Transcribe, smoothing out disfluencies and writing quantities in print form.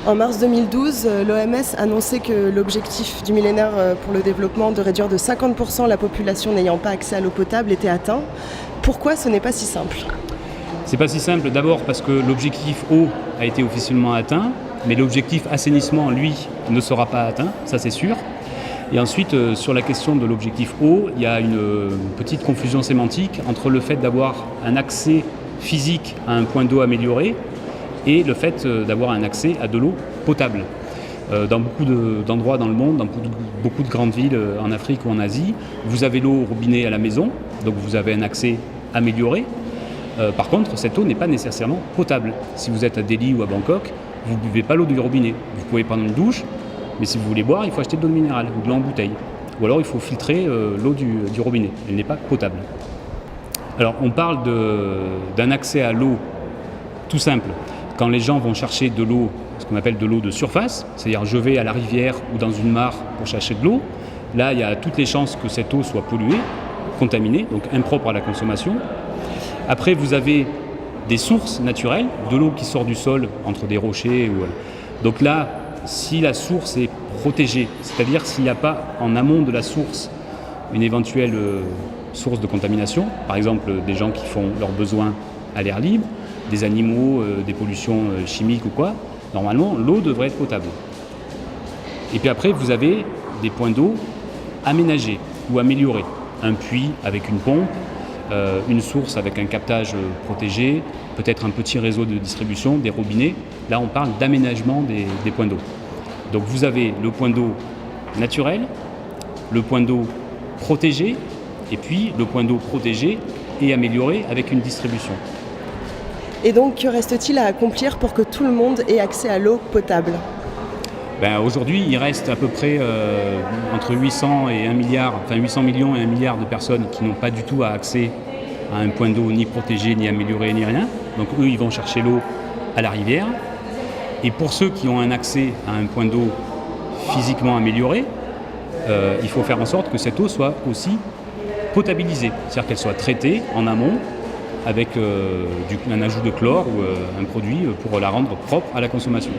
En mars 2012, l'OMS annonçait que l'objectif du millénaire pour le développement de réduire de 50% la population n'ayant pas accès à l'eau potable était atteint. Pourquoi ce n'est pas si simple ? C'est pas si simple, d'abord parce que l'objectif eau a été officiellement atteint, mais l'objectif assainissement, lui, ne sera pas atteint, ça c'est sûr. Et ensuite, sur la question de l'objectif eau, il y a une petite confusion sémantique entre le fait d'avoir un accès physique à un point d'eau amélioré et le fait d'avoir un accès à de l'eau potable. Dans beaucoup d'endroits dans le monde, dans beaucoup de grandes villes en Afrique ou en Asie, vous avez l'eau au robinet à la maison, donc vous avez un accès amélioré. Par contre, cette eau n'est pas nécessairement potable. Si vous êtes à Delhi ou à Bangkok, vous ne buvez pas l'eau du robinet. Vous pouvez prendre une douche, mais si vous voulez boire, il faut acheter de l'eau minérale ou de l'eau en bouteille. Ou alors il faut filtrer l'eau du robinet. Elle n'est pas potable. Alors on parle d'un accès à l'eau tout simple. Quand les gens vont chercher de l'eau, ce qu'on appelle de l'eau de surface, c'est-à-dire je vais à la rivière ou dans une mare pour chercher de l'eau, là il y a toutes les chances que cette eau soit polluée, contaminée, donc impropre à la consommation. Après vous avez des sources naturelles, de l'eau qui sort du sol entre des rochers. Donc là, si la source est protégée, c'est-à-dire s'il n'y a pas en amont de la source une éventuelle source de contamination, par exemple des gens qui font leurs besoins à l'air libre, des animaux, des pollutions chimiques ou quoi, normalement l'eau devrait être potable. Et puis après vous avez des points d'eau aménagés ou améliorés, un puits avec une pompe, une source avec un captage protégé, peut-être un petit réseau de distribution, des robinets. Là on parle d'aménagement des points d'eau. Donc vous avez le point d'eau naturel, le point d'eau protégé, et puis le point d'eau protégé et amélioré avec une distribution. Et donc, que reste-t-il à accomplir pour que tout le monde ait accès à l'eau potable ? Aujourd'hui, il reste à peu près entre 800 et 1 milliard, enfin 800 millions et 1 milliard de personnes qui n'ont pas du tout accès à un point d'eau ni protégé, ni amélioré, ni rien. Donc eux, ils vont chercher l'eau à la rivière. Et pour ceux qui ont un accès à un point d'eau physiquement amélioré, il faut faire en sorte que cette eau soit aussi potabilisée, c'est-à-dire qu'elle soit traitée en amont avec un ajout de chlore ou un produit pour la rendre propre à la consommation.